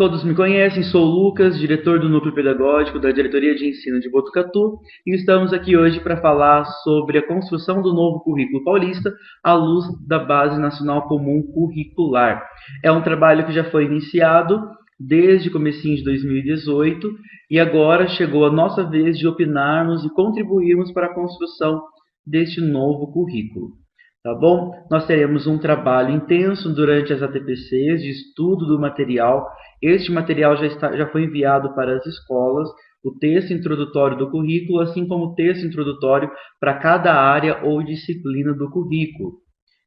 Todos me conhecem, sou o Lucas, diretor do Núcleo Pedagógico da Diretoria de Ensino de Botucatu, e estamos aqui hoje para falar sobre a construção do novo currículo paulista à luz da Base Nacional Comum Curricular. É um trabalho que já foi iniciado desde o comecinho de 2018 e agora chegou a nossa vez de opinarmos e contribuirmos para a construção deste novo currículo. Tá bom? Nós teremos um trabalho intenso durante as ATPCs de estudo do material. Este material já foi enviado para as escolas, o texto introdutório do currículo, assim como o texto introdutório para cada área ou disciplina do currículo.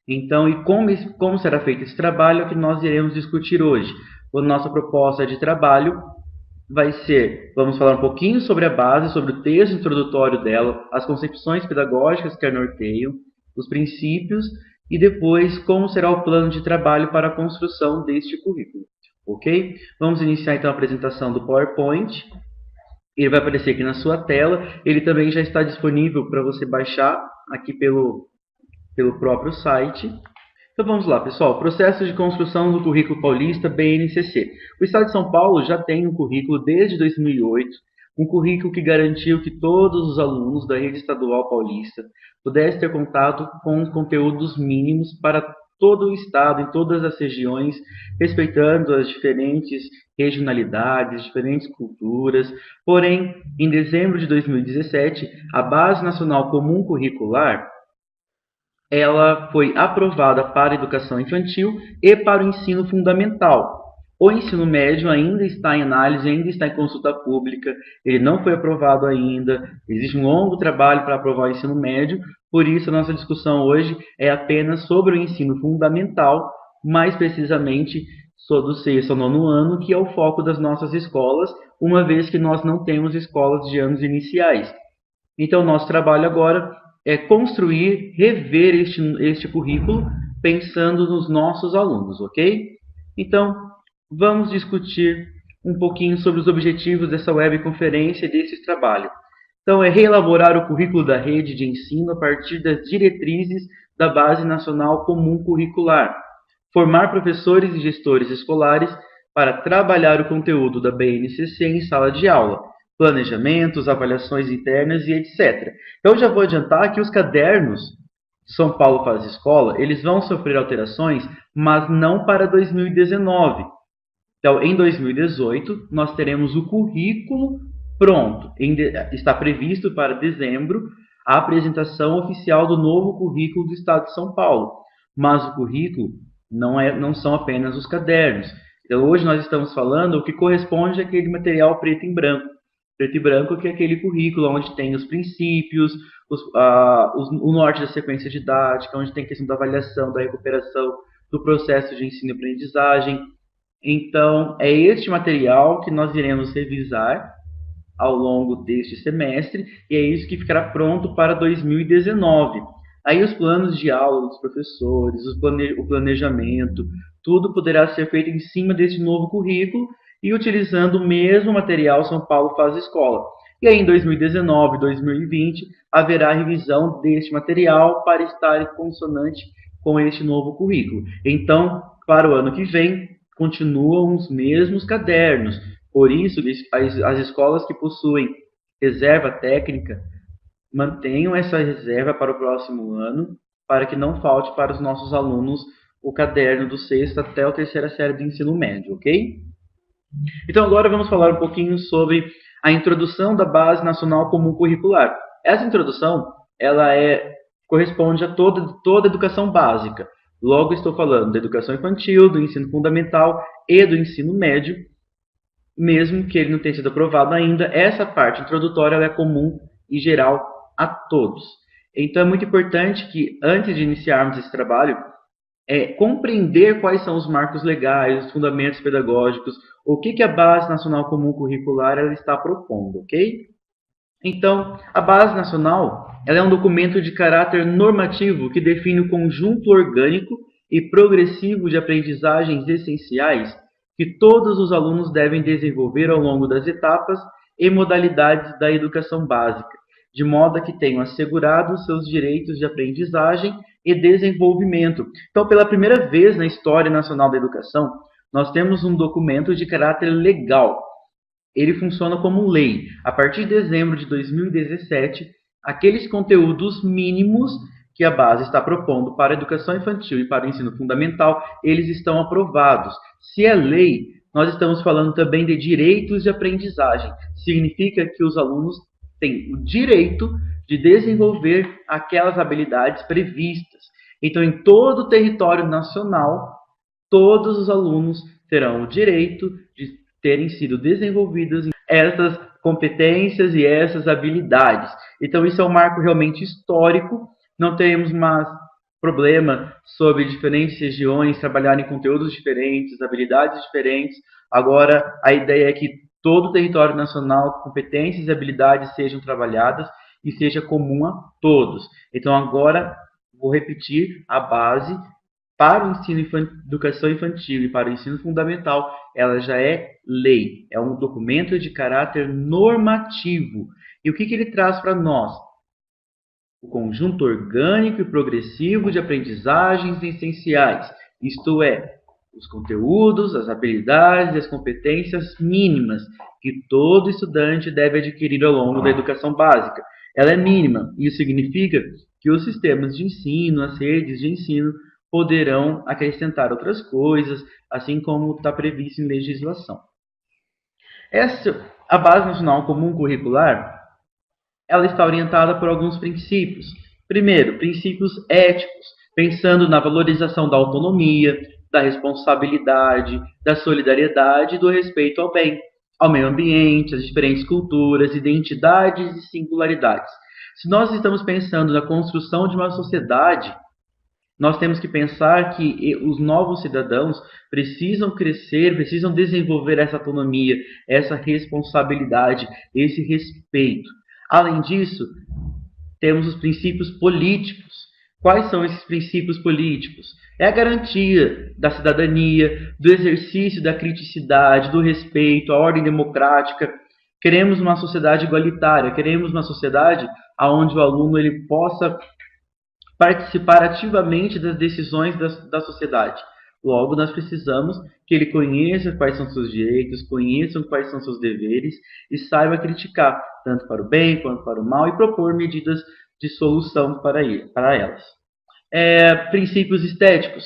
Então, e como será feito esse trabalho é o que nós iremos discutir hoje. A nossa proposta de trabalho vai ser, vamos falar um pouquinho sobre a base, sobre o texto introdutório dela, as concepções pedagógicas que a norteiam, os princípios e depois como será o plano de trabalho para a construção deste currículo. Ok? Vamos iniciar então a apresentação do PowerPoint. Ele vai aparecer aqui na sua tela. Ele também já está disponível para você baixar aqui pelo próprio site. Então vamos lá, pessoal. Processo de construção do currículo paulista BNCC. O Estado de São Paulo já tem um currículo desde 2008, um currículo que garantiu que todos os alunos da rede estadual paulista pudessem ter contato com os conteúdos mínimos para todo o estado, em todas as regiões, respeitando as diferentes regionalidades, diferentes culturas. Porém, em dezembro de 2017, a Base Nacional Comum Curricular ela foi aprovada para a educação infantil e para o ensino fundamental. O ensino médio ainda está em análise, ainda está em consulta pública, ele não foi aprovado ainda, existe um longo trabalho para aprovar o ensino médio, por isso a nossa discussão hoje é apenas sobre o ensino fundamental, mais precisamente do sexto ao nono ano, que é o foco das nossas escolas, uma vez que nós não temos escolas de anos iniciais. Então, nosso trabalho agora é construir, rever este currículo, pensando nos nossos alunos, ok? Então, vamos discutir um pouquinho sobre os objetivos dessa webconferência e desse trabalho. Então, é reelaborar o currículo da rede de ensino a partir das diretrizes da Base Nacional Comum Curricular, formar professores e gestores escolares para trabalhar o conteúdo da BNCC em sala de aula, planejamentos, avaliações internas e etc. Eu já vou adiantar que os cadernos de São Paulo Faz Escola, eles vão sofrer alterações, mas não para 2019. Então, em 2018, nós teremos o currículo pronto. Está previsto para dezembro a apresentação oficial do novo currículo do Estado de São Paulo. Mas o currículo não são apenas os cadernos. Então, hoje nós estamos falando o que corresponde àquele material preto e branco. Preto e branco, que é aquele currículo onde tem os princípios, o norte da sequência didática, onde tem a questão da avaliação, da recuperação, do processo de ensino e aprendizagem. Então, é este material que nós iremos revisar ao longo deste semestre, e é isso que ficará pronto para 2019. Aí os planos de aula dos professores, o planejamento, tudo poderá ser feito em cima desse novo currículo, e utilizando o mesmo material São Paulo Faz Escola. E aí em 2019, 2020, haverá revisão deste material para estar em consonante com este novo currículo. Então, para o ano que vem, continuam os mesmos cadernos. Por isso, as escolas que possuem reserva técnica mantenham essa reserva para o próximo ano, para que não falte para os nossos alunos o caderno do sexto até a terceira série do ensino médio, ok? Então agora vamos falar um pouquinho sobre a introdução da Base Nacional Comum Curricular. Essa introdução corresponde a toda a educação básica. Logo estou falando da educação infantil, do ensino fundamental e do ensino médio, mesmo que ele não tenha sido aprovado ainda. Essa parte introdutória é comum e geral a todos. Então é muito importante que antes de iniciarmos esse trabalho, compreender quais são os marcos legais, os fundamentos pedagógicos, o que a Base Nacional Comum Curricular ela está propondo, ok? Então, a Base Nacional ela é um documento de caráter normativo que define o conjunto orgânico e progressivo de aprendizagens essenciais que todos os alunos devem desenvolver ao longo das etapas e modalidades da educação básica, de modo a que tenham assegurado seus direitos de aprendizagem e desenvolvimento. Então, pela primeira vez na história nacional da educação, nós temos um documento de caráter legal. Ele funciona como lei. A partir de dezembro de 2017, aqueles conteúdos mínimos que a base está propondo para a educação infantil e para o ensino fundamental, eles estão aprovados. Se é lei, nós estamos falando também de direitos de aprendizagem. Significa que os alunos têm o direito de desenvolver aquelas habilidades previstas. Então, em todo o território nacional, todos os alunos terão o direito de terem sido desenvolvidas essas competências e essas habilidades. Então, isso é um marco realmente histórico. Não teremos mais problema sobre diferentes regiões trabalharem conteúdos diferentes, habilidades diferentes. Agora, a ideia é que todo o território nacional, competências e habilidades sejam trabalhadas e seja comum a todos. Então, agora, vou repetir a base para o ensino educação infantil e para o ensino fundamental, ela já é lei, é um documento de caráter normativo. E o que ele traz para nós? O conjunto orgânico e progressivo de aprendizagens essenciais, isto é, os conteúdos, as habilidades e as competências mínimas que todo estudante deve adquirir ao longo da educação básica. Ela é mínima, e isso significa que os sistemas de ensino, as redes de ensino, poderão acrescentar outras coisas, assim como está previsto em legislação. A Base Nacional Comum Curricular, ela está orientada por alguns princípios. Primeiro, princípios éticos, pensando na valorização da autonomia, da responsabilidade, da solidariedade e do respeito ao bem, ao meio ambiente, às diferentes culturas, identidades e singularidades. Se nós estamos pensando na construção de uma sociedade, nós temos que pensar que os novos cidadãos precisam crescer, precisam desenvolver essa autonomia, essa responsabilidade, esse respeito. Além disso, temos os princípios políticos. Quais são esses princípios políticos? É a garantia da cidadania, do exercício da criticidade, do respeito, a ordem democrática. Queremos uma sociedade igualitária, queremos uma sociedade onde o aluno ele possa participar ativamente das decisões da sociedade. Logo, nós precisamos que ele conheça quais são seus direitos, conheça quais são seus deveres e saiba criticar, tanto para o bem quanto para o mal, e propor medidas de solução para elas. Princípios estéticos.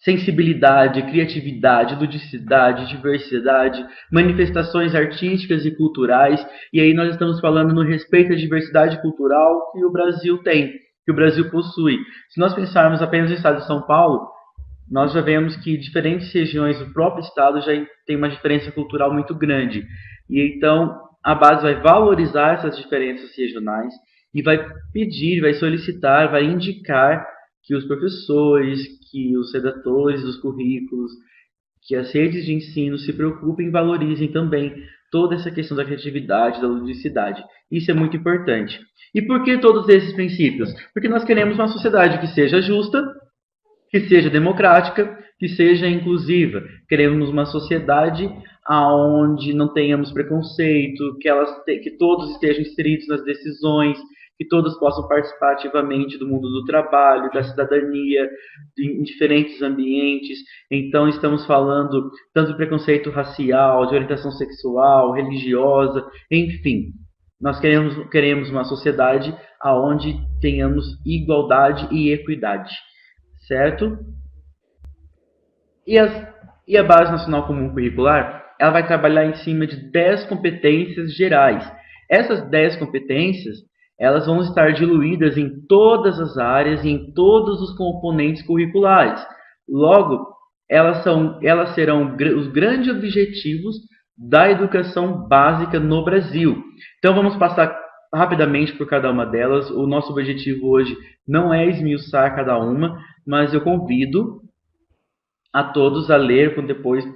Sensibilidade, criatividade, ludicidade, diversidade, manifestações artísticas e culturais. E aí nós estamos falando no respeito à diversidade cultural que o Brasil tem, que o Brasil possui. Se nós pensarmos apenas no estado de São Paulo, nós já vemos que diferentes regiões do próprio estado já tem uma diferença cultural muito grande. E então a base vai valorizar essas diferenças regionais e vai pedir, vai solicitar, vai indicar que os professores, que os redatores dos currículos, que as redes de ensino se preocupem e valorizem também toda essa questão da criatividade, da ludicidade. Isso é muito importante. E por que todos esses princípios? Porque nós queremos uma sociedade que seja justa, que seja democrática, que seja inclusiva. Queremos uma sociedade onde não tenhamos preconceito, que todos estejam inseridos nas decisões, que todos possam participar ativamente do mundo do trabalho, da cidadania, em diferentes ambientes. Então, estamos falando tanto de preconceito racial, de orientação sexual, religiosa, enfim. Nós queremos uma sociedade onde tenhamos igualdade e equidade, certo? E a Base Nacional Comum Curricular, ela vai trabalhar em cima de 10 competências gerais. Essas 10 competências, elas vão estar diluídas em todas as áreas e em todos os componentes curriculares. Logo, elas serão os grandes objetivos da educação básica no Brasil. Então, vamos passar rapidamente por cada uma delas. O nosso objetivo hoje não é esmiuçar cada uma, mas eu convido a todos a ler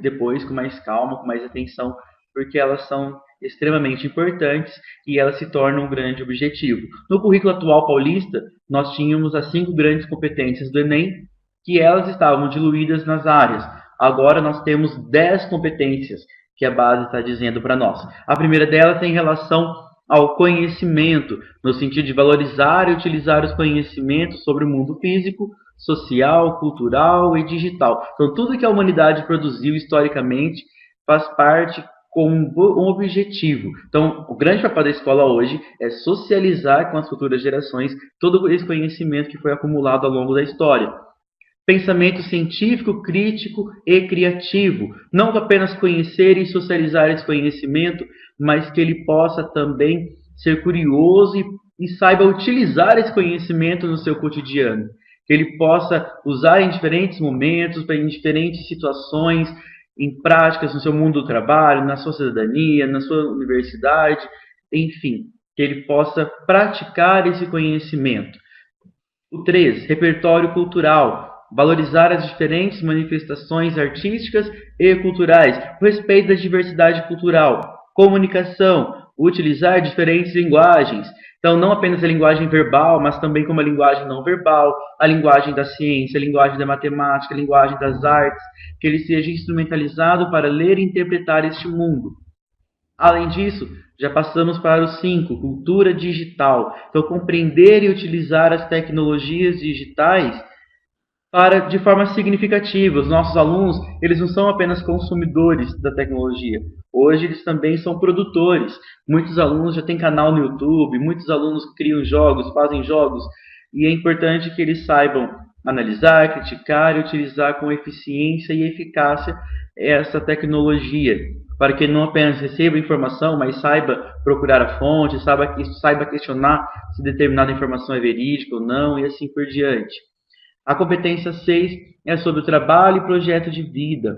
depois com mais calma, com mais atenção, porque elas são extremamente importantes e elas se tornam um grande objetivo. No currículo atual paulista, nós tínhamos as 5 grandes competências do Enem, que elas estavam diluídas nas áreas. Agora nós temos 10 competências que a base está dizendo para nós. A primeira delas tem relação ao conhecimento, no sentido de valorizar e utilizar os conhecimentos sobre o mundo físico, social, cultural e digital. Então, tudo que a humanidade produziu historicamente faz parte com um objetivo. Então, o grande papel da escola hoje é socializar com as futuras gerações todo esse conhecimento que foi acumulado ao longo da história. Pensamento científico, crítico e criativo. Não apenas conhecer e socializar esse conhecimento, mas que ele possa também ser curioso e saiba utilizar esse conhecimento no seu cotidiano. Que ele possa usar em diferentes momentos, em diferentes situações, em práticas no seu mundo do trabalho, na sua cidadania, na sua universidade, enfim, que ele possa praticar esse conhecimento. O 3, repertório cultural. Valorizar as diferentes manifestações artísticas e culturais, o respeito da diversidade cultural, comunicação, utilizar diferentes linguagens. Então, não apenas a linguagem verbal, mas também como a linguagem não verbal, a linguagem da ciência, a linguagem da matemática, a linguagem das artes, que ele seja instrumentalizado para ler e interpretar este mundo. Além disso, já passamos para o 5, cultura digital. Então, compreender e utilizar as tecnologias digitais de forma significativa. Os nossos alunos, eles não são apenas consumidores da tecnologia. Hoje eles também são produtores. Muitos alunos já têm canal no YouTube, muitos alunos criam jogos, fazem jogos, e é importante que eles saibam analisar, criticar e utilizar com eficiência e eficácia essa tecnologia, para que não apenas receba informação, mas saiba procurar a fonte, saiba questionar se determinada informação é verídica ou não, e assim por diante. A competência 6 é sobre o trabalho e projeto de vida.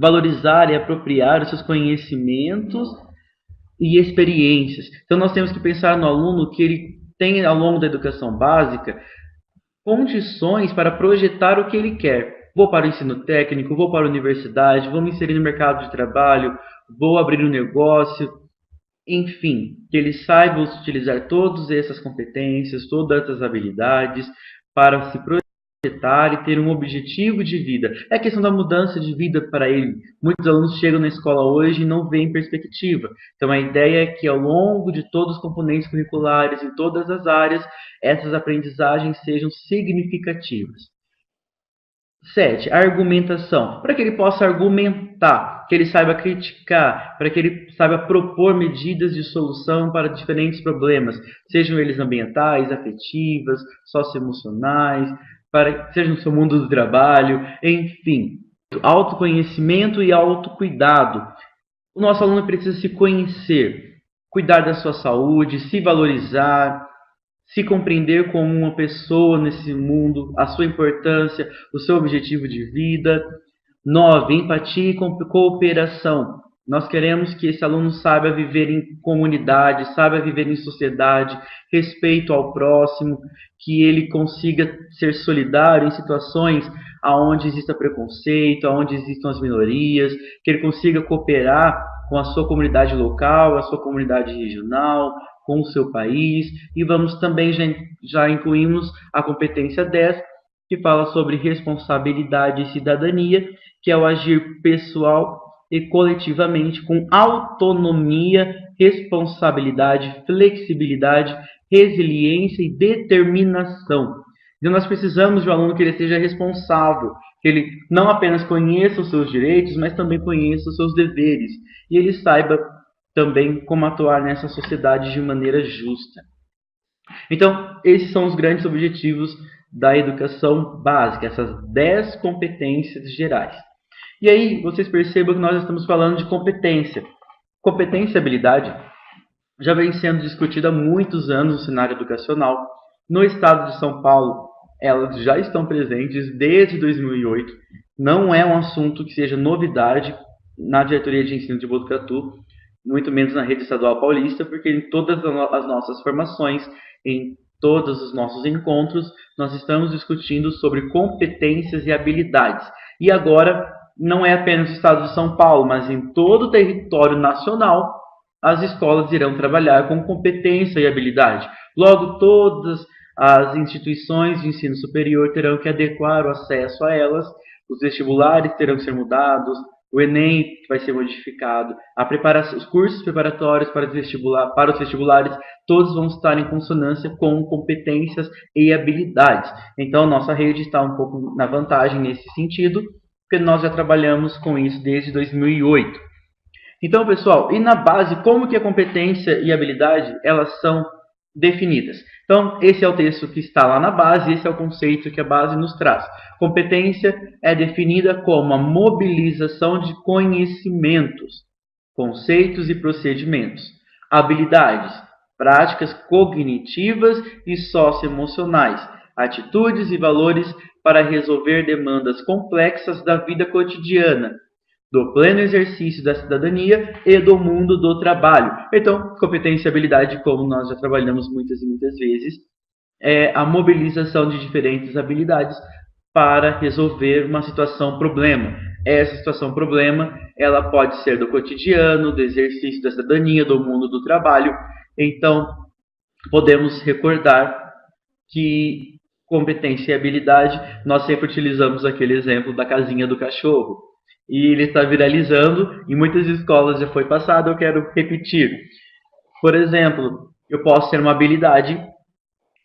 Valorizar e apropriar os seus conhecimentos e experiências. Então, nós temos que pensar no aluno que ele tem, ao longo da educação básica, condições para projetar o que ele quer. Vou para o ensino técnico, vou para a universidade, vou me inserir no mercado de trabalho, vou abrir um negócio, enfim, que ele saiba utilizar todas essas competências, todas essas habilidades para se projetar e ter um objetivo de vida. É a questão da mudança de vida para ele. Muitos alunos chegam na escola hoje e não veem perspectiva. Então a ideia é que ao longo de todos os componentes curriculares, em todas as áreas, essas aprendizagens sejam significativas. 7. Argumentação. Para que ele possa argumentar, que ele saiba criticar, para que ele saiba propor medidas de solução para diferentes problemas, sejam eles ambientais, afetivas, socioemocionais, seja no seu mundo do trabalho, enfim. Autoconhecimento e autocuidado. O nosso aluno precisa se conhecer, cuidar da sua saúde, se valorizar, se compreender como uma pessoa nesse mundo, a sua importância, o seu objetivo de vida. 9. Empatia e cooperação. Nós queremos que esse aluno saiba viver em comunidade, saiba viver em sociedade, respeito ao próximo, que ele consiga ser solidário em situações onde exista preconceito, onde existam as minorias, que ele consiga cooperar com a sua comunidade local, a sua comunidade regional, com o seu país. E vamos também, já incluímos a competência 10, que fala sobre responsabilidade e cidadania, que é o agir pessoal e coletivamente com autonomia, responsabilidade, flexibilidade, resiliência e determinação. Então nós precisamos de um aluno que ele seja responsável, que ele não apenas conheça os seus direitos, mas também conheça os seus deveres, e ele saiba também como atuar nessa sociedade de maneira justa. Então, esses são os grandes objetivos da educação básica, essas 10 competências gerais. E aí, vocês percebam que nós estamos falando de competência. Competência e habilidade já vem sendo discutida há muitos anos no cenário educacional. No estado de São Paulo, elas já estão presentes desde 2008. Não é um assunto que seja novidade na diretoria de ensino de Botucatu, muito menos na rede estadual paulista, porque em todas as nossas formações, em todos os nossos encontros, nós estamos discutindo sobre competências e habilidades. E agora, não é apenas no estado de São Paulo, mas em todo o território nacional, as escolas irão trabalhar com competência e habilidade. Logo, todas as instituições de ensino superior terão que adequar o acesso a elas, os vestibulares terão que ser mudados, o Enem que vai ser modificado, os cursos preparatórios para os vestibulares, todos vão estar em consonância com competências e habilidades. Então, nossa rede está um pouco na vantagem nesse sentido, porque nós já trabalhamos com isso desde 2008. Então, pessoal, e na base, como que a competência e a habilidade, elas são definidas? Então, esse é o texto que está lá na base, esse é o conceito que a base nos traz. Competência é definida como a mobilização de conhecimentos, conceitos e procedimentos. Habilidades, práticas cognitivas e socioemocionais, atitudes e valores para resolver demandas complexas da vida cotidiana, do pleno exercício da cidadania e do mundo do trabalho. Então, competência e habilidade, como nós já trabalhamos muitas e muitas vezes, é a mobilização de diferentes habilidades para resolver uma situação-problema. Essa situação-problema, ela pode ser do cotidiano, do exercício da cidadania, do mundo do trabalho. Então, podemos recordar que competência e habilidade, nós sempre utilizamos aquele exemplo da casinha do cachorro. E ele está viralizando, em muitas escolas já foi passado, eu quero repetir. Por exemplo, eu posso ter uma habilidade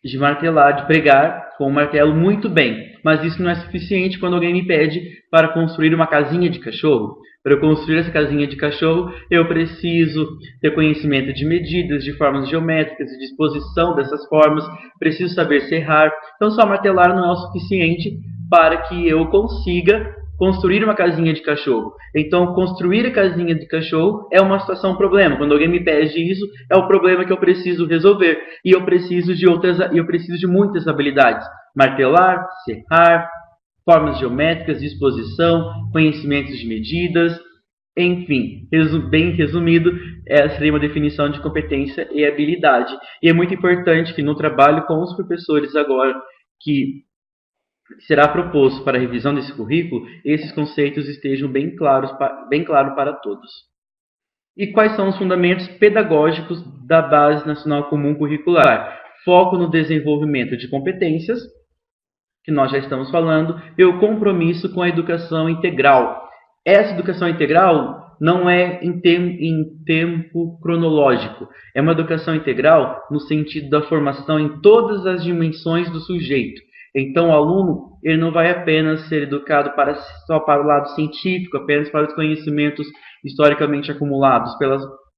de martelar, de pregar com o martelo muito bem, mas isso não é suficiente quando alguém me pede para construir uma casinha de cachorro. Para eu construir essa casinha de cachorro, eu preciso ter conhecimento de medidas, de formas geométricas, de disposição dessas formas, preciso saber serrar. Então, só martelar não é o suficiente para que eu consiga construir uma casinha de cachorro. Então, construir a casinha de cachorro é uma situação, um problema. Quando alguém me pede isso, é o problema que eu preciso resolver. E eu preciso de muitas habilidades. Martelar, serrar, formas geométricas, disposição, conhecimentos de medidas, enfim, bem resumido, essa seria uma definição de competência e habilidade. E é muito importante que no trabalho com os professores agora, que será proposto para a revisão desse currículo, esses conceitos estejam bem claros para todos. E quais são os fundamentos pedagógicos da Base Nacional Comum Curricular? Foco no desenvolvimento de competências, que nós já estamos falando, e o compromisso com a educação integral. Essa educação integral não é em tempo cronológico, é uma educação integral no sentido da formação em todas as dimensões do sujeito. Então, o aluno ele não vai apenas ser educado só para o lado científico, apenas para os conhecimentos historicamente acumulados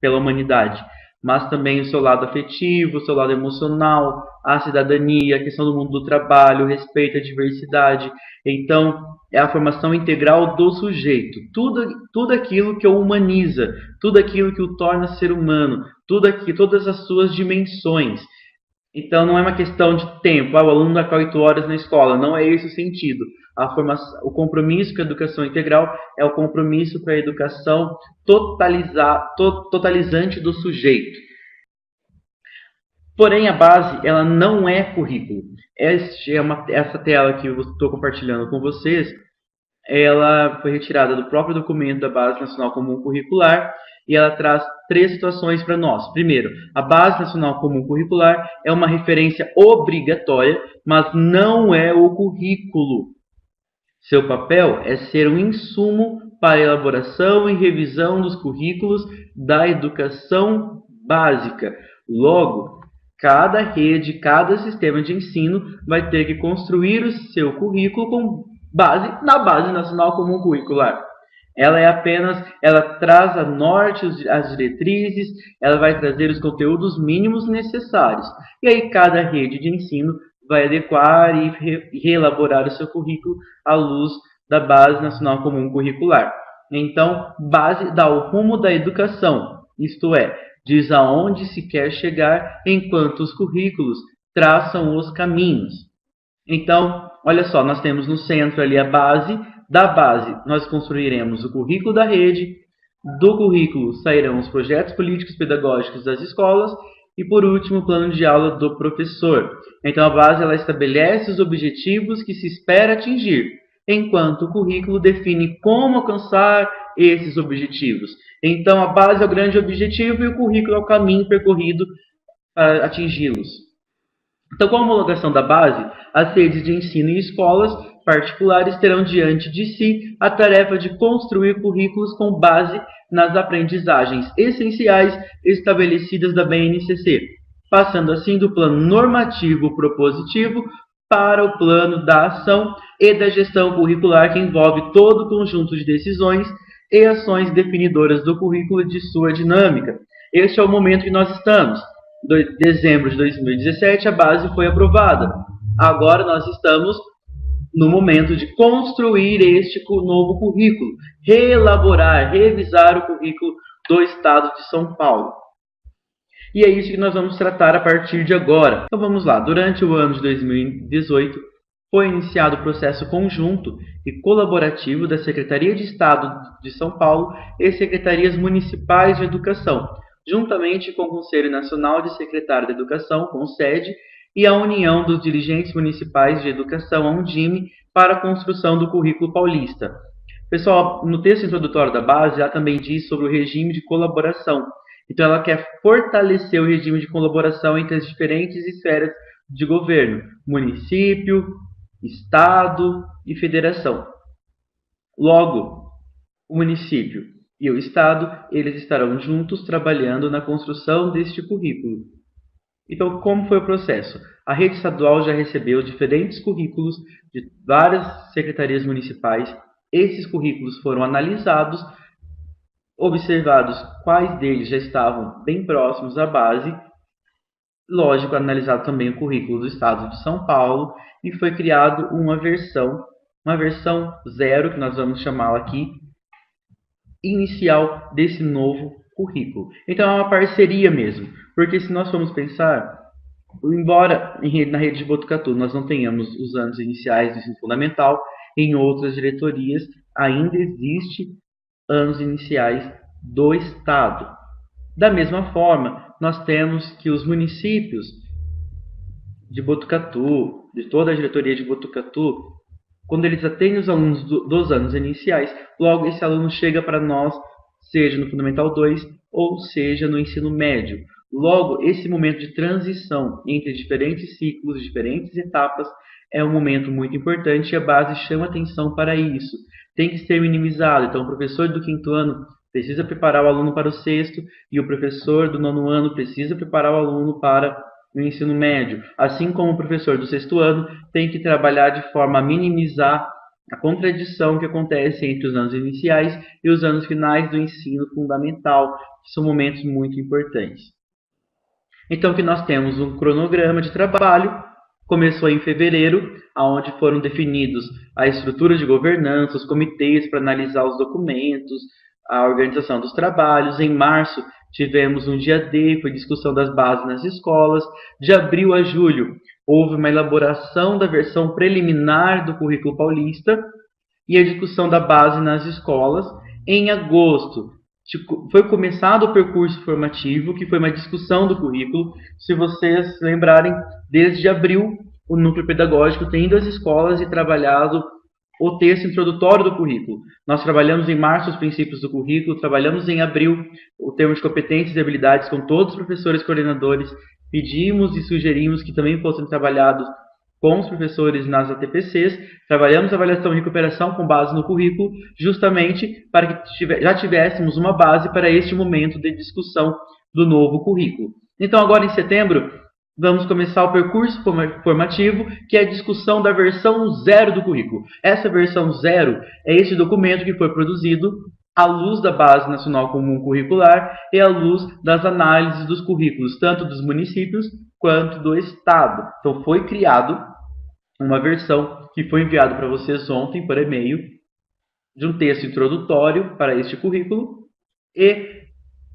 pela humanidade, mas também o seu lado afetivo, o seu lado emocional, a cidadania, a questão do mundo do trabalho, o respeito à diversidade. Então, é a formação integral do sujeito. Tudo aquilo que o humaniza, tudo aquilo que o torna ser humano, todas as suas dimensões. Então, não é uma questão de tempo. O aluno dá 8 horas na escola. Não é esse o sentido. O compromisso com a educação integral é o compromisso com a educação totalizante do sujeito. Porém, a base ela não é currículo. Essa tela que eu estou compartilhando com vocês, ela foi retirada do próprio documento da Base Nacional Comum Curricular e ela traz 3 situações para nós. Primeiro, a Base Nacional Comum Curricular é uma referência obrigatória, mas não é o currículo. Seu papel é ser um insumo para a elaboração e revisão dos currículos da educação básica. Logo, cada rede, cada sistema de ensino vai ter que construir o seu currículo com base na Base Nacional Comum Curricular. Ela traz a norte, as diretrizes, ela vai trazer os conteúdos mínimos necessários. E aí cada rede de ensino vai adequar e reelaborar o seu currículo à luz da Base Nacional Comum Curricular. Então, base dá o rumo da educação, isto é, diz aonde se quer chegar, enquanto os currículos traçam os caminhos. Então, olha só, nós temos no centro ali a base. Da base, nós construiremos o currículo da rede. Do currículo sairão os projetos políticos pedagógicos das escolas. E, por último, o plano de aula do professor. Então, a base ela estabelece os objetivos que se espera atingir, enquanto o currículo define como alcançar esses objetivos. Então, a base é o grande objetivo e o currículo é o caminho percorrido para atingi-los. Então, com a homologação da base, as redes de ensino e escolas particulares terão diante de si a tarefa de construir currículos com base nas aprendizagens essenciais estabelecidas da BNCC, passando assim do plano normativo propositivo para o plano da ação e da gestão curricular, que envolve todo o conjunto de decisões e ações definidoras do currículo e de sua dinâmica. Este é o momento que nós estamos. Em dezembro de 2017, a base foi aprovada. Agora nós estamos no momento de construir este novo currículo, reelaborar, revisar o currículo do Estado de São Paulo. E é isso que nós vamos tratar a partir de agora. Então vamos lá. Durante o ano de 2018, foi iniciado o processo conjunto e colaborativo da Secretaria de Estado de São Paulo e Secretarias Municipais de Educação, juntamente com o Conselho Nacional de Secretários de Educação, CONSED, e a União dos Dirigentes Municipais de Educação, a Undime, para a construção do currículo paulista. Pessoal, no texto introdutório da base, ela também diz sobre o regime de colaboração. Então, ela quer fortalecer o regime de colaboração entre as diferentes esferas de governo, município, estado e federação. Logo, o município e o estado, eles estarão juntos trabalhando na construção deste currículo. Então, como foi o processo? A rede estadual já recebeu diferentes currículos de várias secretarias municipais. Esses currículos foram analisados, observados quais deles já estavam bem próximos à base. Lógico, analisado também o currículo do Estado de São Paulo e foi criado uma versão 0, que nós vamos chamá-la aqui, inicial desse novo currículo. Então é uma parceria mesmo, porque se nós formos pensar, embora na rede de Botucatu nós não tenhamos os anos iniciais do ensino fundamental, em outras diretorias ainda existe anos iniciais do Estado. Da mesma forma, nós temos que os municípios de Botucatu, de toda a diretoria de Botucatu, quando eles atendem os alunos dos anos iniciais, logo esse aluno chega para nós, seja no Fundamental 2 ou seja no ensino médio. Logo, esse momento de transição entre diferentes ciclos, diferentes etapas, é um momento muito importante e a base chama atenção para isso. Tem que ser minimizado. Então, o professor do 5º ano precisa preparar o aluno para o 6º e o professor do 9º ano precisa preparar o aluno para o ensino médio. Assim como o professor do 6º ano tem que trabalhar de forma a minimizar a contradição que acontece entre os anos iniciais e os anos finais do ensino fundamental, que são momentos muito importantes. Então, que nós temos um cronograma de trabalho. Começou em fevereiro, onde foram definidos a estrutura de governança, os comitês para analisar os documentos, a organização dos trabalhos. Em março, tivemos um dia D, foi discussão das bases nas escolas. De abril a julho, houve uma elaboração da versão preliminar do currículo paulista e a discussão da base nas escolas. Em agosto, foi começado o percurso formativo, que foi uma discussão do currículo. Se vocês lembrarem, desde abril, o núcleo pedagógico tem ido às escolas e trabalhado o texto introdutório do currículo. Nós trabalhamos em março os princípios do currículo, trabalhamos em abril o termo de competências e habilidades com todos os professores coordenadores, pedimos e sugerimos que também fossem trabalhados com os professores nas ATPCs, trabalhamos a avaliação e recuperação com base no currículo, justamente para que já tivéssemos uma base para este momento de discussão do novo currículo. Então, agora em setembro, vamos começar o percurso formativo, que é a discussão da versão 0 do currículo. Essa versão 0 é esse documento que foi produzido à luz da Base Nacional Comum Curricular e à luz das análises dos currículos, tanto dos municípios quanto do Estado. Então, foi criado uma versão que foi enviada para vocês ontem por e-mail, de um texto introdutório para este currículo e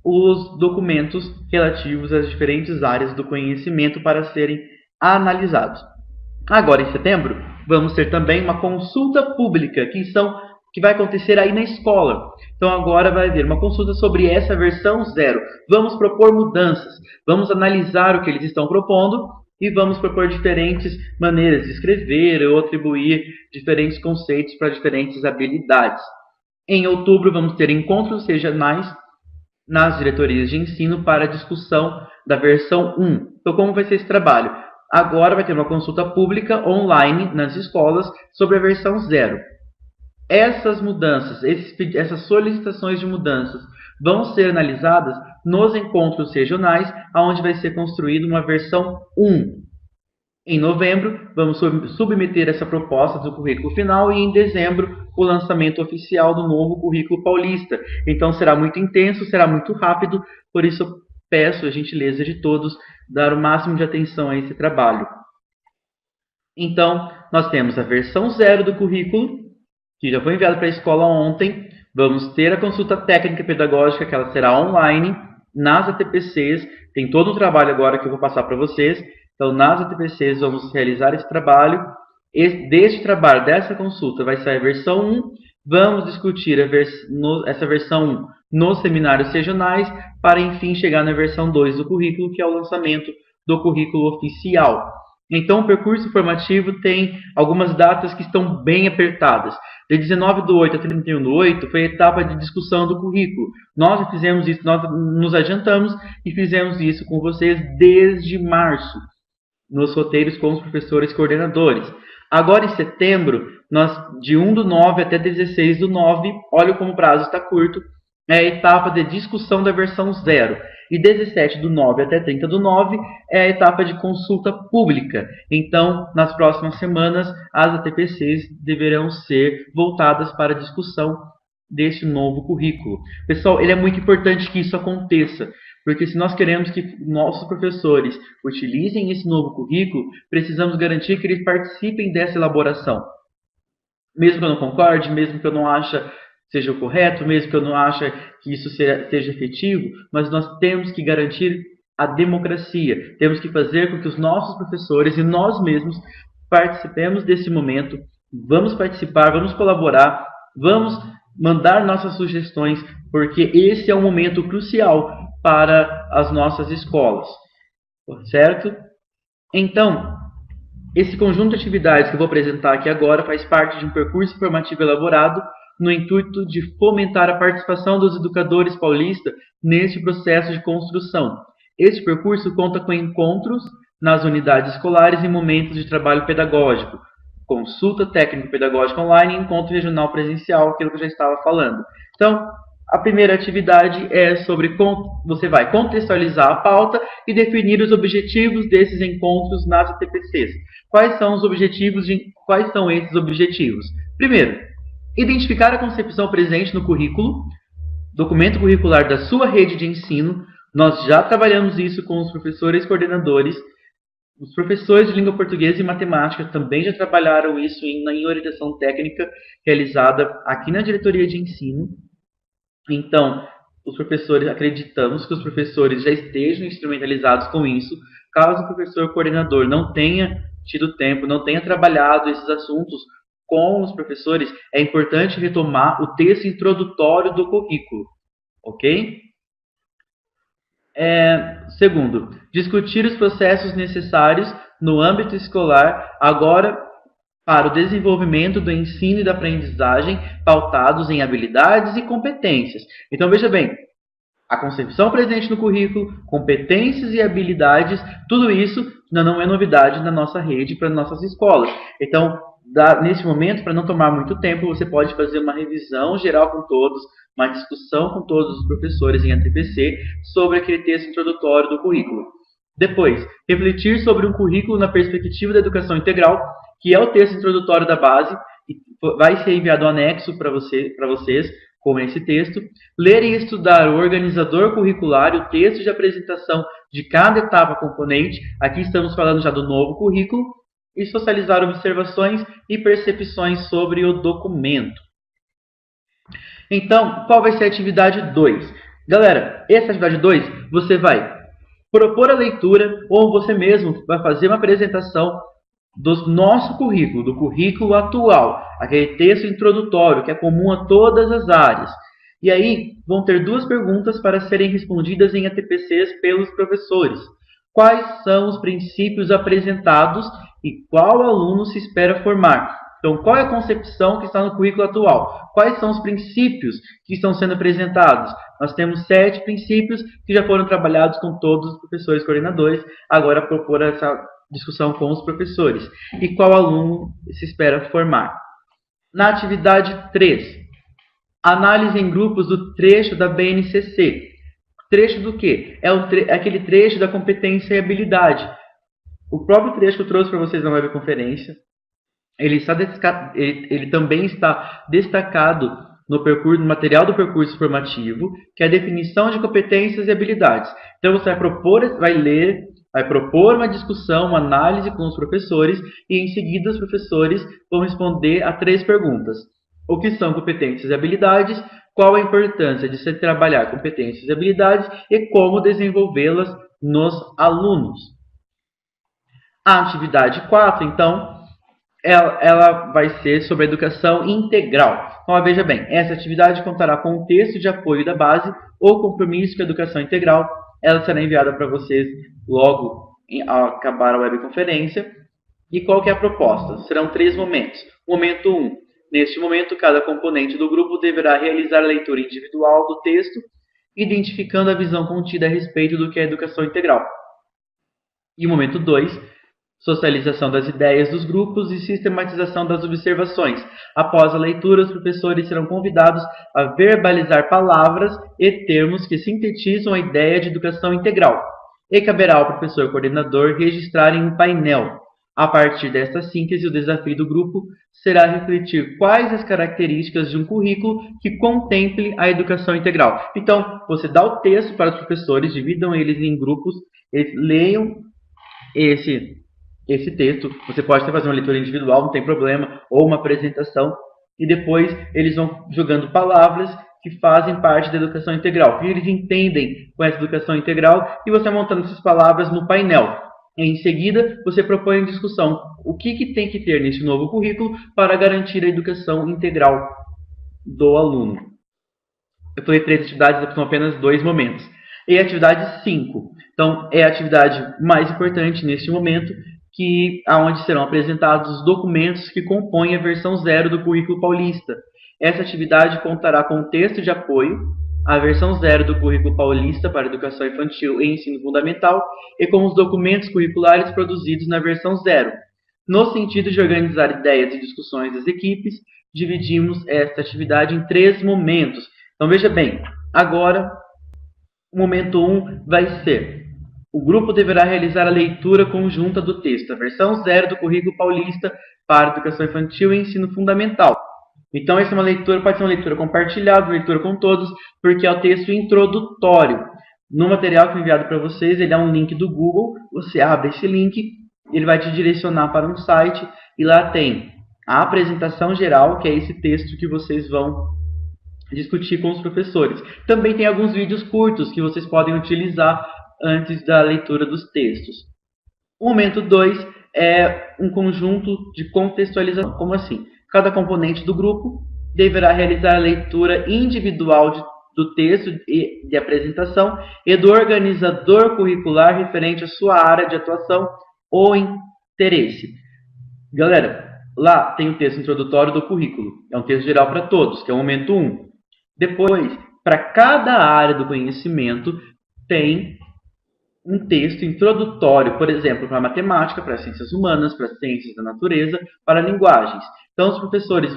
os documentos relativos às diferentes áreas do conhecimento para serem analisados. Agora, em setembro, vamos ter também uma consulta pública, que vai acontecer aí na escola. Então, agora vai haver uma consulta sobre essa versão 0. Vamos propor mudanças, vamos analisar o que eles estão propondo e vamos propor diferentes maneiras de escrever ou atribuir diferentes conceitos para diferentes habilidades. Em outubro, vamos ter encontros regionais nas diretorias de ensino para a discussão da versão 1. Então, como vai ser esse trabalho? agora vai ter uma consulta pública online nas escolas sobre a versão 0. Essas mudanças, essas solicitações de mudanças vão ser analisadas nos encontros regionais, onde vai ser construída uma versão 1. Em novembro, vamos submeter essa proposta do currículo final e em dezembro o lançamento oficial do novo currículo paulista. Então será muito intenso, será muito rápido, por isso eu peço a gentileza de todos dar o máximo de atenção a esse trabalho. Então, nós temos a versão 0 do currículo, que já foi enviado para a escola ontem. Vamos ter a consulta técnica pedagógica, que ela será online, nas ATPCs. Tem todo um trabalho agora que eu vou passar para vocês. Então, nas ATPCs, vamos realizar esse trabalho. Deste trabalho, dessa consulta, vai sair a versão 1. Vamos discutir essa versão 1 nos seminários regionais, para, enfim, chegar na versão 2 do currículo, que é o lançamento do currículo oficial. Então, o percurso formativo tem algumas datas que estão bem apertadas. De 19/8 a 31/8 foi a etapa de discussão do currículo. Nós já fizemos isso, nós nos adiantamos e fizemos isso com vocês desde março, nos roteiros com os professores coordenadores. Agora, em setembro, de 1/9 até 16/9, olha como o prazo está curto, é a etapa de discussão da versão 0. E 17/9 até 30/9 é a etapa de consulta pública. Então, nas próximas semanas, as ATPCs deverão ser voltadas para a discussão deste novo currículo. Pessoal, é muito importante que isso aconteça, porque se nós queremos que nossos professores utilizem esse novo currículo, precisamos garantir que eles participem dessa elaboração. Mesmo que eu não concorde, mesmo que eu não ache seja o correto, mesmo que eu não ache que isso seja efetivo, mas nós temos que garantir a democracia. Temos que fazer com que os nossos professores e nós mesmos participemos desse momento. Vamos participar, vamos colaborar, vamos mandar nossas sugestões, porque esse é um momento crucial para as nossas escolas, certo? Então, esse conjunto de atividades que eu vou apresentar aqui agora faz parte de um percurso formativo elaborado no intuito de fomentar a participação dos educadores paulistas neste processo de construção. Este percurso conta com encontros nas unidades escolares e momentos de trabalho pedagógico, consulta técnico-pedagógica online e encontro regional presencial, aquilo que eu já estava falando. Então, a primeira atividade é sobre você vai contextualizar a pauta e definir os objetivos desses encontros nas ATPCs. Quais são esses objetivos? Primeiro, identificar a concepção presente no currículo, documento curricular da sua rede de ensino. Nós já trabalhamos isso com os professores coordenadores. Os professores de língua portuguesa e matemática também já trabalharam isso em orientação técnica realizada aqui na diretoria de ensino. Então, acreditamos que os professores já estejam instrumentalizados com isso. Caso o professor coordenador não tenha tido tempo, não tenha trabalhado esses assuntos com os professores, é importante retomar o texto introdutório do currículo, ok? Segundo, discutir os processos necessários no âmbito escolar agora para o desenvolvimento do ensino e da aprendizagem pautados em habilidades e competências. Então, veja bem, a concepção presente no currículo, competências e habilidades, tudo isso não é novidade na nossa rede para nossas escolas. Então, nesse momento, para não tomar muito tempo, você pode fazer uma revisão geral com todos, uma discussão com todos os professores em ATPC sobre aquele texto introdutório do currículo. Depois, refletir sobre um currículo na perspectiva da educação integral, que é o texto introdutório da base, e vai ser enviado anexo para vocês com esse texto. Ler e estudar o organizador curricular e o texto de apresentação de cada etapa componente. Aqui estamos falando já do novo currículo. E socializar observações e percepções sobre o documento. Então, qual vai ser a atividade 2? Galera, essa atividade 2, você vai propor a leitura ou você mesmo vai fazer uma apresentação do nosso currículo, do currículo atual, aquele texto introdutório que é comum a todas as áreas. E aí, vão ter 2 perguntas para serem respondidas em ATPCs pelos professores. Quais são os princípios apresentados e qual aluno se espera formar? Então, qual é a concepção que está no currículo atual? Quais são os princípios que estão sendo apresentados? Nós temos 7 princípios que já foram trabalhados com todos os professores coordenadores. Agora, propor essa discussão com os professores e qual aluno se espera formar. Na atividade 3, análise em grupos do trecho da BNCC. Trecho do quê? É aquele trecho da competência e habilidade. O próprio trecho que eu trouxe para vocês na webconferência, ele também está destacado no material do percurso formativo, que é a definição de competências e habilidades. Então você vai propor uma discussão, uma análise com os professores, e em seguida os professores vão responder a 3 perguntas. O que são competências e habilidades? Qual a importância de se trabalhar competências e habilidades e como desenvolvê-las nos alunos? A atividade 4, então, ela vai ser sobre a educação integral. Então, veja bem, essa atividade contará com um texto de apoio da base ou compromisso com a educação integral. Ela será enviada para vocês logo ao acabar a webconferência. E qual que é a proposta? Serão 3 momentos. Momento 1. Neste momento, cada componente do grupo deverá realizar a leitura individual do texto, identificando a visão contida a respeito do que é a educação integral. E momento 2. Socialização das ideias dos grupos e sistematização das observações. Após a leitura, os professores serão convidados a verbalizar palavras e termos que sintetizam a ideia de educação integral. E caberá ao professor coordenador registrar em um painel. A partir desta síntese, o desafio do grupo será refletir quais as características de um currículo que contemple a educação integral. Então, você dá o texto para os professores, dividam eles em grupos, eles leiam esse texto. Você pode até fazer uma leitura individual, não tem problema, ou uma apresentação, e depois eles vão jogando palavras que fazem parte da educação integral, que eles entendem com essa educação integral, e você montando essas palavras no painel. Em seguida, você propõe em discussão o que tem que ter nesse novo currículo para garantir a educação integral do aluno. Eu falei 3 atividades, são apenas 2 momentos. E a atividade 5. Então, é a atividade mais importante neste momento, onde serão apresentados os documentos que compõem a versão 0 do currículo paulista. Essa atividade contará com um texto de apoio, a versão 0 do currículo paulista para educação infantil e ensino fundamental, e com os documentos curriculares produzidos na versão 0. No sentido de organizar ideias e discussões das equipes, dividimos esta atividade em 3 momentos. Então veja bem, agora o momento 1 vai ser: o grupo deverá realizar a leitura conjunta do texto, a versão 0 do currículo paulista para educação infantil e ensino fundamental. Então, essa é uma leitura, pode ser uma leitura compartilhada, uma leitura com todos, porque é o texto introdutório. No material que foi enviado para vocês, ele é um link do Google. Você abre esse link, ele vai te direcionar para um site, e lá tem a apresentação geral, que é esse texto que vocês vão discutir com os professores. Também tem alguns vídeos curtos que vocês podem utilizar antes da leitura dos textos. O momento 2 é um conjunto de contextualização. Como assim? Cada componente do grupo deverá realizar a leitura individual do texto de apresentação e do organizador curricular referente à sua área de atuação ou interesse. Galera, lá tem o texto introdutório do currículo. É um texto geral para todos, que é o momento 1. Depois, para cada área do conhecimento, tem um texto introdutório, por exemplo, para matemática, para ciências humanas, para ciências da natureza, para linguagens. Então, os professores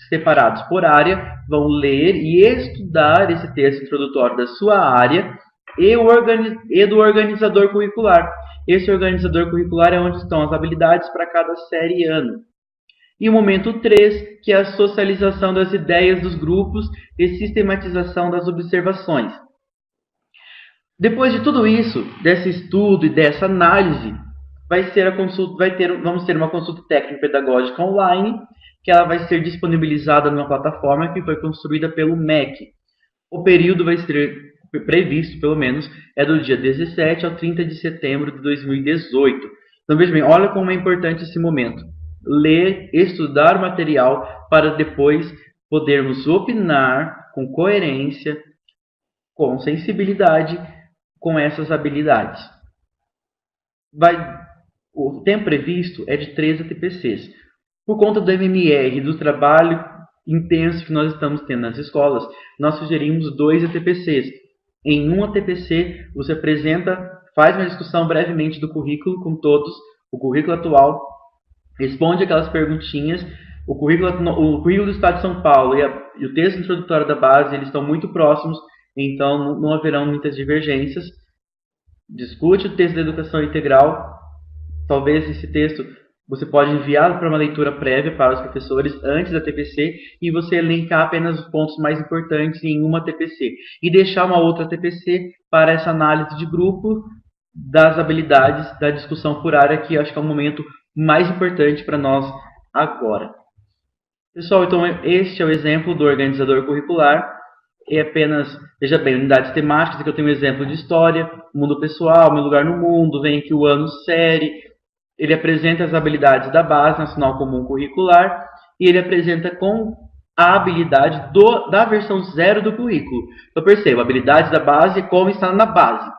separados por área vão ler e estudar esse texto introdutório da sua área e do organizador curricular. Esse organizador curricular é onde estão as habilidades para cada série e ano. E o momento 3, que é a socialização das ideias dos grupos e sistematização das observações. Depois de tudo isso, desse estudo e dessa análise, vamos ter uma consulta técnico-pedagógica online, que ela vai ser disponibilizada numa plataforma que foi construída pelo MEC. O período vai ser previsto, pelo menos, é do dia 17 ao 30 de setembro de 2018. Então, veja bem, olha como é importante esse momento. Ler, estudar o material, para depois podermos opinar com coerência, com sensibilidade, com essas habilidades. O tempo previsto é de 3 ATPCs. Por conta do MMR, do trabalho intenso que nós estamos tendo nas escolas, nós sugerimos 2 ATPCs. Em um ATPC, você faz uma discussão brevemente do currículo com todos, O currículo atual responde aquelas perguntinhas. O currículo do Estado de São Paulo e o texto introdutório da base, eles estão muito próximos, então não haverão muitas divergências. Discute o texto da educação integral. Talvez esse texto você pode enviar para uma leitura prévia para os professores antes da TPC e você elencar apenas os pontos mais importantes em uma TPC e deixar uma outra TPC para essa análise de grupo das habilidades da discussão por área, que acho que é o momento mais importante para nós agora. Pessoal, então este é o exemplo do organizador curricular. É apenas, veja bem, unidades temáticas. Aqui eu tenho um exemplo de história, mundo pessoal, meu lugar no mundo, vem aqui o ano, série. Ele apresenta as habilidades da Base Nacional Comum Curricular e ele apresenta com a habilidade da versão 0 do currículo. Então perceba, habilidades da base, como está na base,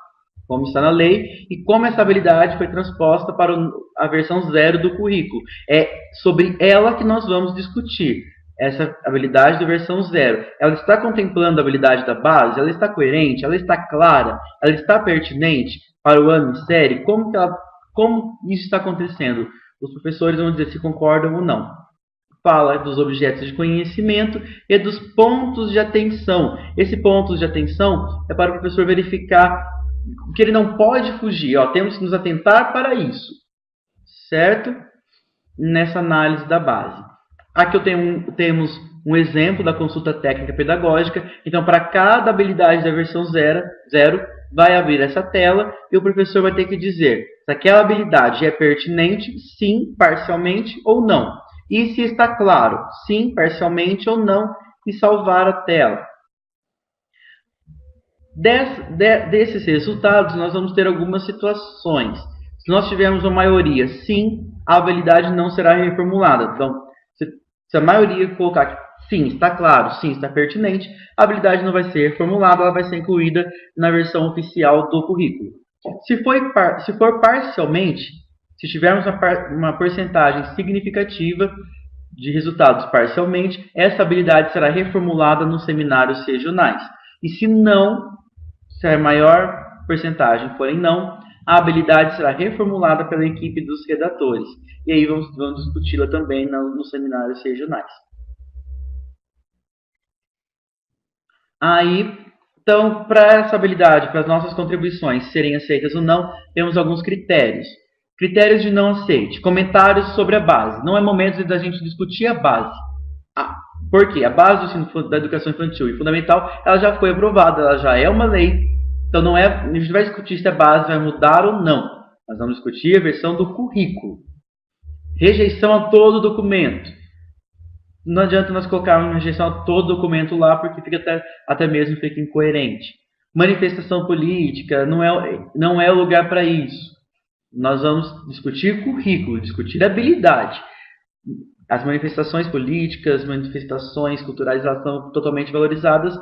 como está na lei e como essa habilidade foi transposta para a versão 0 do currículo. É sobre ela que nós vamos discutir. Essa habilidade da versão 0. Ela está contemplando a habilidade da base? Ela está coerente? Ela está clara? Ela está pertinente para o ano em série? Como isso está acontecendo? Os professores vão dizer se concordam ou não. Fala dos objetos de conhecimento e dos pontos de atenção. Esse ponto de atenção é para o professor verificar que ele não pode fugir. Temos que nos atentar para isso, certo? Nessa análise da base. Aqui temos um exemplo da consulta técnica pedagógica. Então, para cada habilidade da versão 0, vai abrir essa tela e o professor vai ter que dizer se aquela habilidade é pertinente, sim, parcialmente ou não. E se está claro, sim, parcialmente ou não, e salvar a tela. Desses resultados, nós vamos ter algumas situações. Se nós tivermos uma maioria, sim, a habilidade não será reformulada. Então, se a maioria colocar que sim, está claro, sim, está pertinente, a habilidade não vai ser reformulada, ela vai ser incluída na versão oficial do currículo. Se for parcialmente, se tivermos uma porcentagem significativa de resultados parcialmente, essa habilidade será reformulada nos seminários regionais. E se a maior porcentagem forem não, a habilidade será reformulada pela equipe dos redatores. E aí vamos discuti-la também nos seminários regionais. Então, para essa habilidade, para as nossas contribuições serem aceitas ou não, temos alguns critérios. Critérios de não aceite. Comentários sobre a base. Não é momento da gente discutir a base. Por quê? A base da educação infantil e fundamental, ela já foi aprovada, ela já é uma lei. Então, a gente vai discutir se a base vai mudar ou não. Nós vamos discutir a versão do currículo. Rejeição a todo documento. Não adianta nós colocarmos rejeição a todo documento lá, porque até mesmo fica incoerente. Manifestação política não é lugar para isso. Nós vamos discutir currículo, discutir habilidade. As manifestações políticas, manifestações culturais, elas são totalmente valorizadas,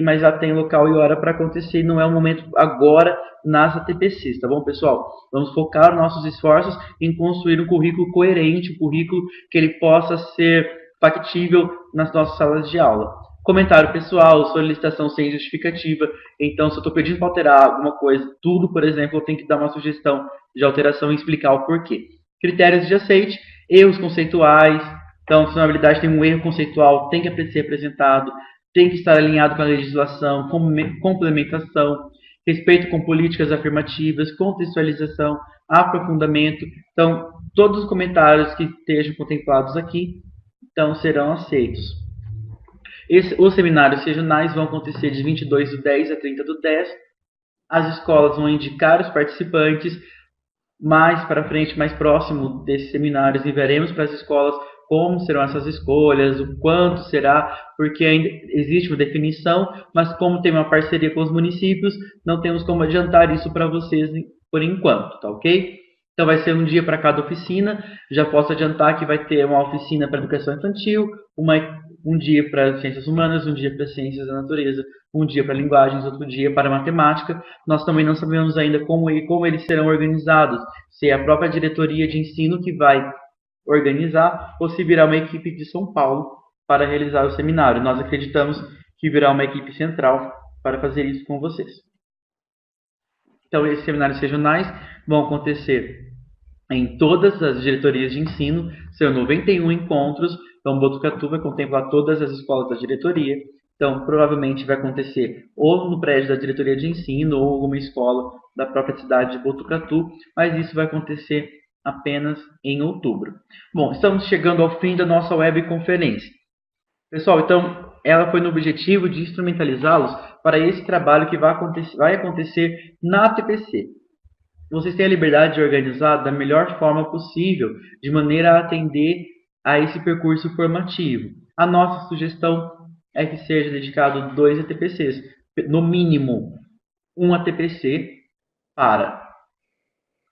mas já tem local e hora para acontecer, e não é o momento agora nas ATPCs, tá bom, pessoal? Vamos focar nossos esforços em construir um currículo coerente, um currículo que ele possa ser factível nas nossas salas de aula. Comentário pessoal, solicitação sem justificativa. Então, se eu estou pedindo para alterar alguma coisa, tudo, por exemplo, eu tenho que dar uma sugestão de alteração e explicar o porquê. Critérios de aceite, erros conceituais. Então, se uma habilidade tem um erro conceitual, tem que ser apresentado, tem que estar alinhado com a legislação, complementação, respeito com políticas afirmativas, contextualização, aprofundamento. Então, todos os comentários que estejam contemplados aqui, então, serão aceitos. Os seminários regionais vão acontecer de 22/10 a 30/10. As escolas vão indicar os participantes. Mais para frente, mais próximo desses seminários, enviaremos para as escolas como serão essas escolhas, o quanto será, porque ainda existe uma definição, mas como tem uma parceria com os municípios, não temos como adiantar isso para vocês por enquanto, tá ok? Então vai ser um dia para cada oficina. Já posso adiantar que vai ter uma oficina para educação infantil, um dia para ciências humanas, um dia para ciências da natureza, um dia para linguagens, outro dia para matemática. Nós também não sabemos ainda como eles serão organizados, se é a própria diretoria de ensino que vai organizar ou se virá uma equipe de São Paulo para realizar o seminário. Nós acreditamos que virá uma equipe central para fazer isso com vocês. Então, esses seminários regionais vão acontecer em todas as diretorias de ensino, são 91 encontros, então Botucatu vai contemplar todas as escolas da diretoria, então provavelmente vai acontecer ou no prédio da diretoria de ensino ou alguma escola da própria cidade de Botucatu, mas isso vai acontecer apenas em outubro. Bom, estamos chegando ao fim da nossa webconferência. Pessoal, então ela foi no objetivo de instrumentalizá-los para esse trabalho que vai acontecer na TPC. Vocês têm a liberdade de organizar da melhor forma possível, de maneira a atender a esse percurso formativo. A nossa sugestão é que seja dedicado 2 ATPCs, no mínimo um ATPC para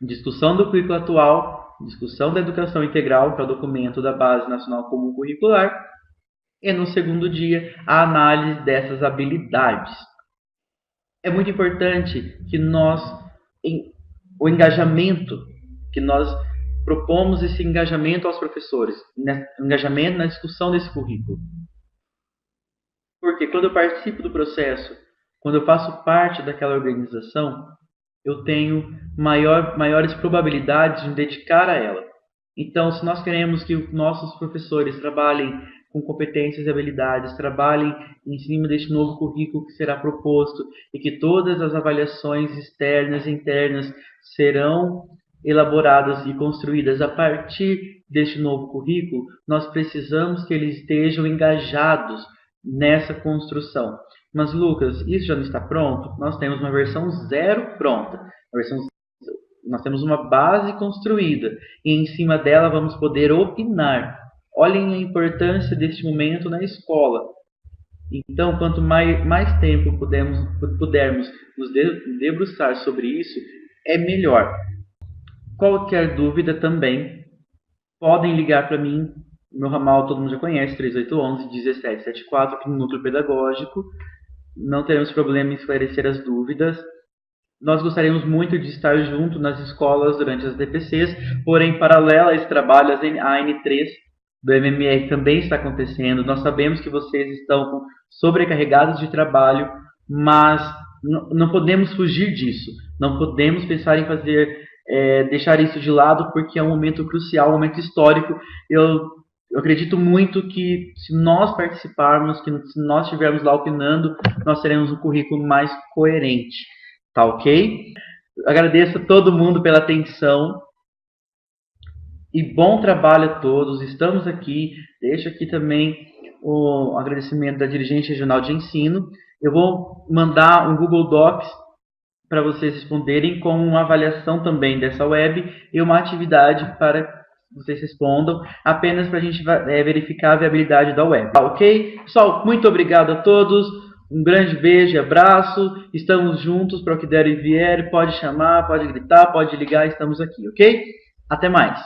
discussão do currículo atual, discussão da educação integral, que é o documento da Base Nacional Comum Curricular, e no segundo dia a análise dessas habilidades. É muito importante que o engajamento, que nós propomos esse engajamento aos professores, engajamento na discussão desse currículo. Porque quando eu participo do processo, quando eu faço parte daquela organização, eu tenho maiores probabilidades de me dedicar a ela. Então, se nós queremos que os nossos professores trabalhem com competências e habilidades, trabalhem em cima deste novo currículo que será proposto e que todas as avaliações externas e internas serão elaboradas e construídas a partir deste novo currículo, nós precisamos que eles estejam engajados nessa construção. Mas, Lucas, isso já não está pronto? Nós temos uma versão 0 pronta. Nós temos uma base construída e em cima dela vamos poder opinar. Olhem a importância deste momento na escola. Então, quanto mais tempo pudermos nos debruçar sobre isso, é melhor. Qualquer dúvida também, podem ligar para mim. Meu ramal todo mundo já conhece, 3811-1774, aqui no Núcleo Pedagógico. Não teremos problema em esclarecer as dúvidas. Nós gostaríamos muito de estar junto nas escolas durante as DPCs, porém, paralelo a esse trabalho, a AN3 do MMR também está acontecendo. Nós sabemos que vocês estão sobrecarregados de trabalho, mas não podemos fugir disso. Não podemos pensar em deixar isso de lado, porque é um momento crucial, um momento histórico. Eu acredito muito que se nós participarmos, que se nós estivermos lá opinando, nós teremos um currículo mais coerente. Tá ok? Agradeço a todo mundo pela atenção. E bom trabalho a todos. Estamos aqui. Deixo aqui também o agradecimento da dirigente regional de ensino. Eu vou mandar um Google Docs para vocês responderem com uma avaliação também dessa web e uma atividade para que vocês respondam, apenas para a gente verificar a viabilidade da web. Tá ok? Pessoal, muito obrigado a todos. Um grande beijo e abraço. Estamos juntos para o que der e vier. Pode chamar, pode gritar, pode ligar. Estamos aqui, ok? Até mais.